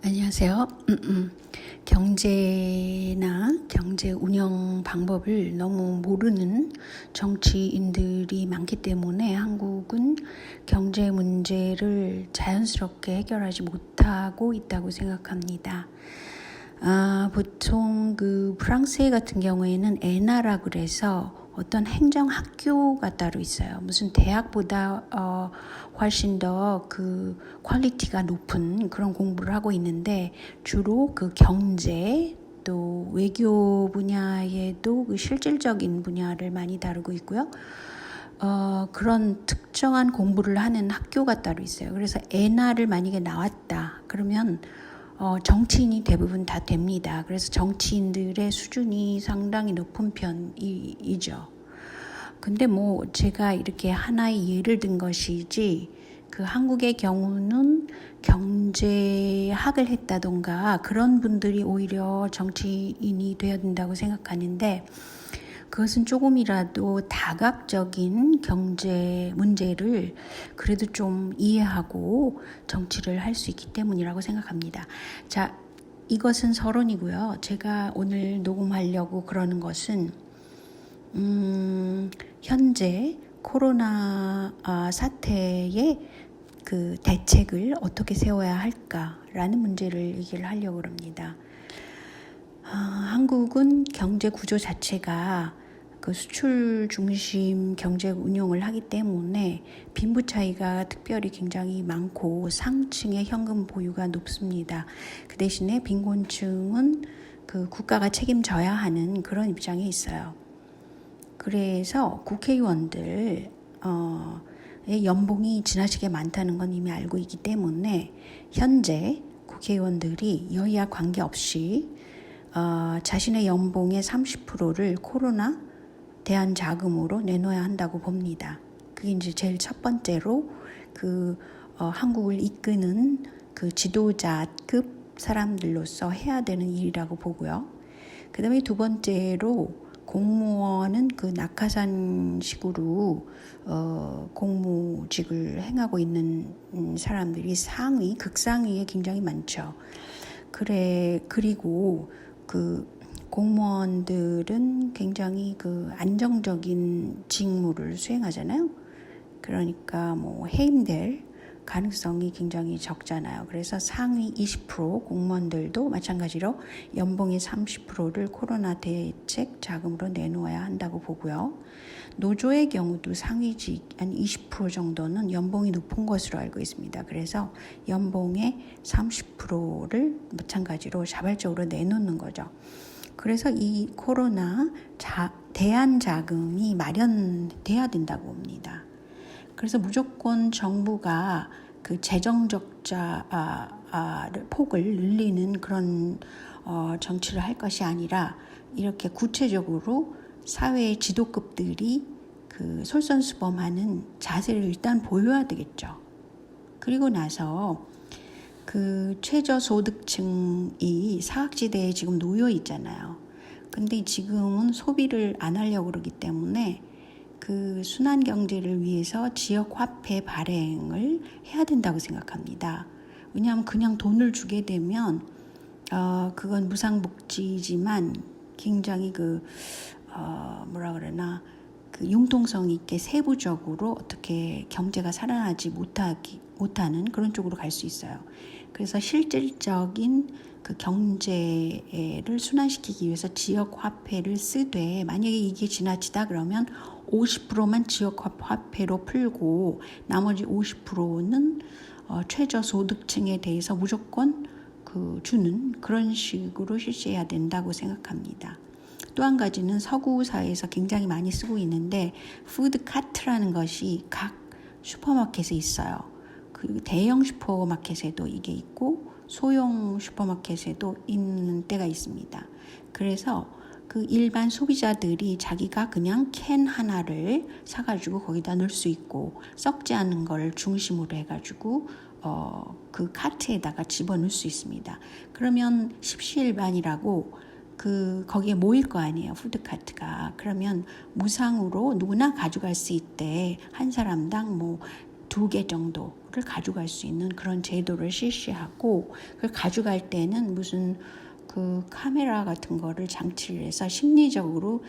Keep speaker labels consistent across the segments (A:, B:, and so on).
A: 안녕하세요. 경제나 경제 운영 방법을 너무 모르는 정치인들이 많기 때문에 한국은 경제 문제를 자연스럽게 해결하지 못하고 있다고 생각합니다. 보통 프랑스 같은 경우에는 에나라 그래서 어떤 행정학교가 따로 있어요. 무슨 대학보다 훨씬 더 퀄리티가 높은 그런 공부를 하고 있는데 주로 경제 또 외교 분야에도 실질적인 분야를 많이 다루고 있고요. 그런 특정한 공부를 하는 학교가 따로 있어요. 그래서 에나를 만약에 나왔다 그러면 정치인이 대부분 다 됩니다. 그래서 정치인들의 수준이 상당히 높은 편이죠. 근데 제가 이렇게 하나의 예를 든 것이지 한국의 경우는 경제학을 했다던가 그런 분들이 오히려 정치인이 되어야 된다고 생각하는데 그것은 조금이라도 다각적인 경제 문제를 그래도 좀 이해하고 정치를 할 수 있기 때문이라고 생각합니다. 자, 이것은 서론이고요. 제가 오늘 녹음하려고 그러는 것은 현재 코로나 사태의 대책을 어떻게 세워야 할까라는 문제를 얘기를 하려고 합니다. 한국은 경제 구조 자체가 수출 중심 경제 운용을 하기 때문에 빈부 차이가 특별히 굉장히 많고 상층의 현금 보유가 높습니다. 그 대신에 빈곤층은 국가가 책임져야 하는 그런 입장에 있어요. 그래서 국회의원들 연봉이 지나치게 많다는 건 이미 알고 있기 때문에 현재 국회의원들이 여야 관계없이 자신의 연봉의 30%를 코로나 대안 자금으로 내놓아야 한다고 봅니다. 그게 이제 제일 첫 번째로 한국을 이끄는 지도자급 사람들로서 해야 되는 일이라고 보고요. 그 다음에 두 번째로 공무원은 낙하산식으로 공무직을 행하고 있는 사람들이 극상위에 굉장히 많죠. 그리고 공무원들은 굉장히 안정적인 직무를 수행하잖아요. 그러니까 해임될 가능성이 굉장히 적잖아요. 그래서 상위 20% 공무원들도 마찬가지로 연봉의 30%를 코로나 대책 자금으로 내놓아야 한다고 보고요. 노조의 경우도 상위직 한 20% 정도는 연봉이 높은 것으로 알고 있습니다. 그래서 연봉의 30%를 마찬가지로 자발적으로 내놓는 거죠. 그래서 이 코로나 대안 자금이 마련돼야 된다고 봅니다. 그래서 무조건 정부가 재정 적자 폭을 늘리는 그런 정치를 할 것이 아니라 이렇게 구체적으로 사회의 지도급들이 솔선수범하는 자세를 일단 보여야 되겠죠. 그리고 나서 최저소득층이 사각지대에 지금 놓여 있잖아요. 근데 지금은 소비를 안 하려고 그러기 때문에 순환 경제를 위해서 지역 화폐 발행을 해야 된다고 생각합니다. 왜냐하면 그냥 돈을 주게 되면 그건 무상복지지만 굉장히 융통성 있게 세부적으로 어떻게 경제가 살아나지 못하는 그런 쪽으로 갈 수 있어요. 그래서 실질적인 경제를 순환시키기 위해서 지역 화폐를 쓰되 만약에 이게 지나치다 그러면 50%만 지역 화폐로 풀고 나머지 50%는 최저소득층에 대해서 무조건 주는 그런 식으로 실시해야 된다고 생각합니다. 또 한 가지는 서구 사회에서 굉장히 많이 쓰고 있는데 푸드카트라는 것이 각 슈퍼마켓에 있어요. 대형 슈퍼마켓에도 이게 있고 소형 슈퍼마켓에도 있는 때가 있습니다. 그래서 일반 소비자들이 자기가 그냥 캔 하나를 사가지고 거기다 넣을 수 있고 썩지 않은 걸 중심으로 해가지고 카트에다가 집어넣을 수 있습니다. 그러면 십시일반이라고 거기에 모일 거 아니에요, 푸드카트가. 그러면 무상으로 누구나 가져갈 수 있대. 한 사람당 2개 정도를 가져갈 수 있는 그런 제도를 실시하고, 그걸 가져갈 때는 무슨 그 카메라 같은 거를 장치를 해서 심리적으로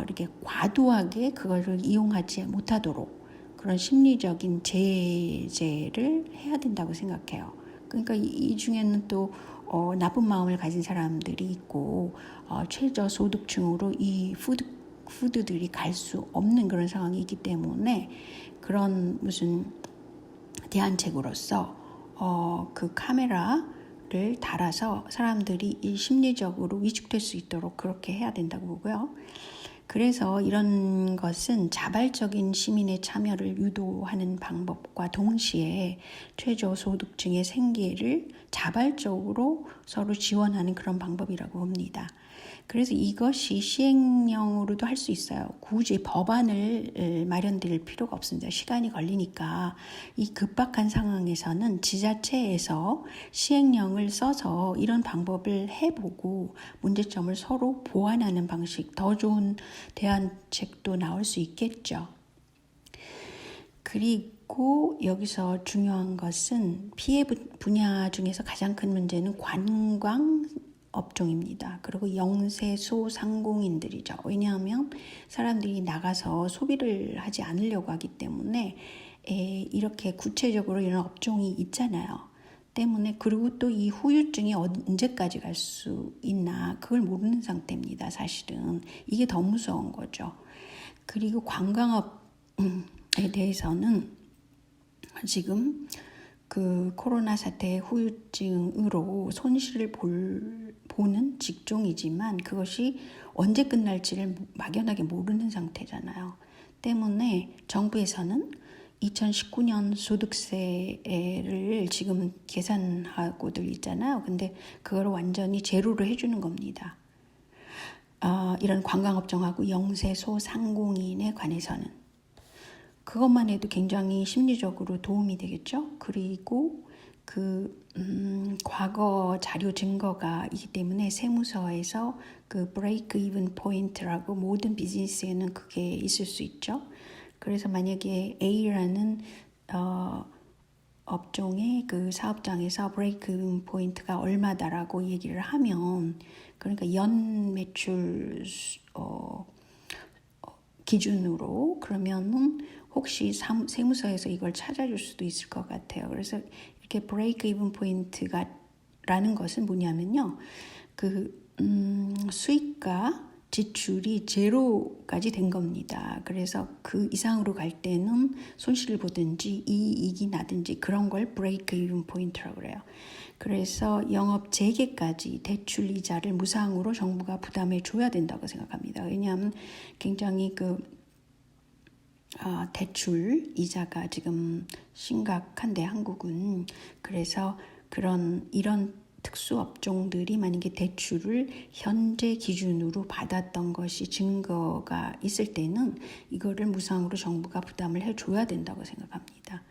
A: 이렇게 과도하게 그거를 이용하지 못하도록 그런 심리적인 제재를 해야 된다고 생각해요. 그러니까 이 중에는 또 나쁜 마음을 가진 사람들이 있고 최저소득층으로 이 푸드들이 갈 수 없는 그런 상황이 있기 때문에 그런 무슨 대안책으로서 그 카메라를 달아서 사람들이 이 심리적으로 위축될 수 있도록 그렇게 해야 된다고 보고요. 그래서 이런 것은 자발적인 시민의 참여를 유도하는 방법과 동시에 최저소득층의 생계를 자발적으로 서로 지원하는 그런 방법이라고 봅니다. 그래서 이것이 시행령으로도 할 수 있어요. 굳이 법안을 마련될 필요가 없습니다. 시간이 걸리니까 이 급박한 상황에서는 지자체에서 시행령을 써서 이런 방법을 해보고 문제점을 서로 보완하는 방식, 더 좋은 대안책도 나올 수 있겠죠. 그리고 여기서 중요한 것은 피해 분야 중에서 가장 큰 문제는 관광 업종입니다. 그리고 영세 소상공인들이죠. 왜냐하면 사람들이 나가서 소비를 하지 않으려고 하기 때문에 이렇게 구체적으로 이런 업종이 있잖아요. 때문에 그리고 또 이 후유증이 언제까지 갈 수 있나 그걸 모르는 상태입니다. 사실은 이게 더 무서운 거죠. 그리고 관광업에 대해서는 지금 그 코로나 사태의 후유증으로 손실을 보는 직종이지만 그것이 언제 끝날지를 막연하게 모르는 상태잖아요. 때문에 정부에서는 2019년 소득세를 지금 계산하고들 있잖아요. 근데 그걸 완전히 제로로 해주는 겁니다. 이런 관광업종하고 영세 소상공인에 관해서는. 그것만 해도 굉장히 심리적으로 도움이 되겠죠. 그리고 과거 자료 증거가 있기 때문에 세무서에서 그 브레이크 이븐 포인트라고 모든 비즈니스에는 그게 있을 수 있죠. 그래서 만약에 A라는 업종의 그 사업장에서 브레이크 이븐 포인트가 얼마다라고 얘기를 하면, 그러니까 연 매출 기준으로 그러면은 혹시 세무서에서 이걸 찾아줄 수도 있을 것 같아요. 그래서 이렇게 브레이크 이븐 포인트가 라는 것은 뭐냐면요, 수익과 지출이 제로까지 된 겁니다. 그래서 그 이상으로 갈 때는 손실을 보든지 이익이 나든지 그런 걸 브레이크 이븐 포인트라고 그래요. 그래서 영업 재개까지 대출 이자를 무상으로 정부가 부담해 줘야 된다고 생각합니다. 왜냐하면 굉장히 대출 이자가 지금 심각한데 한국은. 그래서 이런 특수 업종들이 만약에 대출을 현재 기준으로 받았던 것이 증거가 있을 때는 이거를 무상으로 정부가 부담을 해줘야 된다고 생각합니다.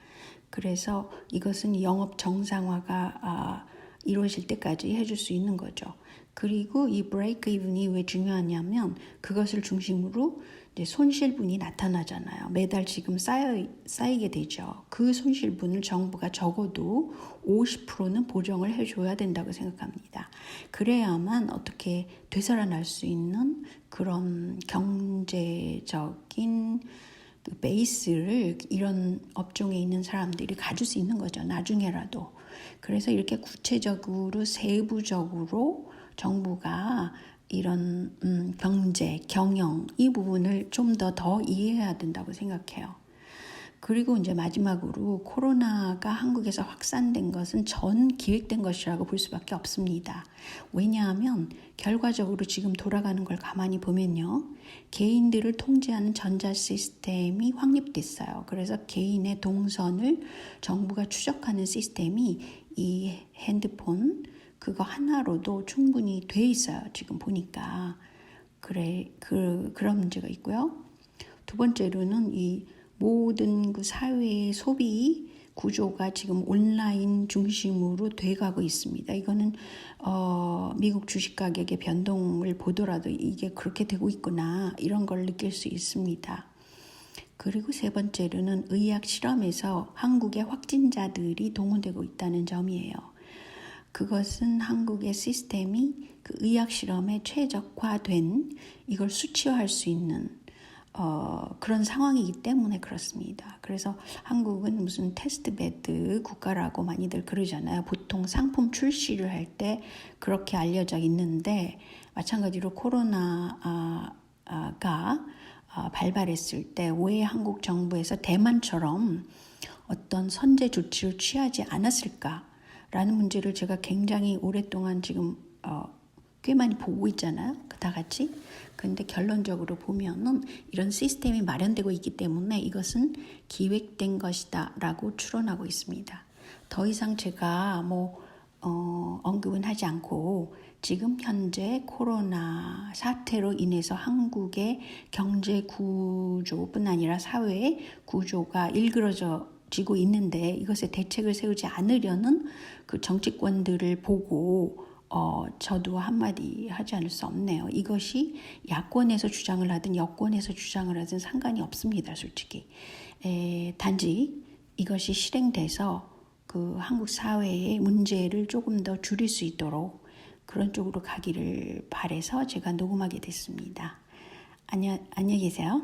A: 그래서 이것은 영업 정상화가 이루어질 때까지 해줄 수 있는 거죠. 그리고 이 브레이크 이븐이 왜 중요하냐면 그것을 중심으로 이제 손실분이 나타나잖아요. 매달 지금 쌓이게 되죠. 그 손실분을 정부가 적어도 50%는 보정을 해줘야 된다고 생각합니다. 그래야만 어떻게 되살아날 수 있는 그런 경제적인 그 베이스를 이런 업종에 있는 사람들이 가질 수 있는 거죠. 나중에라도. 그래서 이렇게 구체적으로 세부적으로 정부가 이런 경제, 경영 이 부분을 좀 더 이해해야 된다고 생각해요. 그리고 이제 마지막으로 코로나가 한국에서 확산된 것은 전 기획된 것이라고 볼 수밖에 없습니다. 왜냐하면 결과적으로 지금 돌아가는 걸 가만히 보면요, 개인들을 통제하는 전자 시스템이 확립됐어요. 그래서 개인의 동선을 정부가 추적하는 시스템이 이 핸드폰 그거 하나로도 충분히 돼 있어요. 지금 보니까. 그런 문제가 있고요. 두 번째로는 이 모든 그 사회의 소비 구조가 지금 온라인 중심으로 돼가고 있습니다. 이거는 미국 주식 가격의 변동을 보더라도 이게 그렇게 되고 있구나 이런 걸 느낄 수 있습니다. 그리고 세 번째로는 의학 실험에서 한국의 확진자들이 동원되고 있다는 점이에요. 그것은 한국의 시스템이 그 의학 실험에 최적화된 이걸 수치화할 수 있는 그런 상황이기 때문에 그렇습니다. 그래서 한국은 무슨 테스트베드 국가라고 많이들 그러잖아요. 보통 상품 출시를 할 때 그렇게 알려져 있는데 마찬가지로 코로나가 발발했을 때 왜 한국 정부에서 대만처럼 어떤 선제 조치를 취하지 않았을까라는 문제를 제가 굉장히 오랫동안 지금 꽤 많이 보고 있잖아요. 다 같이. 근데 결론적으로 보면은 이런 시스템이 마련되고 있기 때문에 이것은 기획된 것이다 라고 추론하고 있습니다. 더 이상 제가 언급은 하지 않고 지금 현재 코로나 사태로 인해서 한국의 경제 구조뿐 아니라 사회 구조가 일그러지고 있는데 이것에 대책을 세우지 않으려는 그 정치권들을 보고 저도 한마디 하지 않을 수 없네요. 이것이 야권에서 주장을 하든 여권에서 주장을 하든 상관이 없습니다. 솔직히. 단지 이것이 실행돼서 그 한국 사회의 문제를 조금 더 줄일 수 있도록 그런 쪽으로 가기를 바라서 제가 녹음하게 됐습니다. 안녕히 계세요.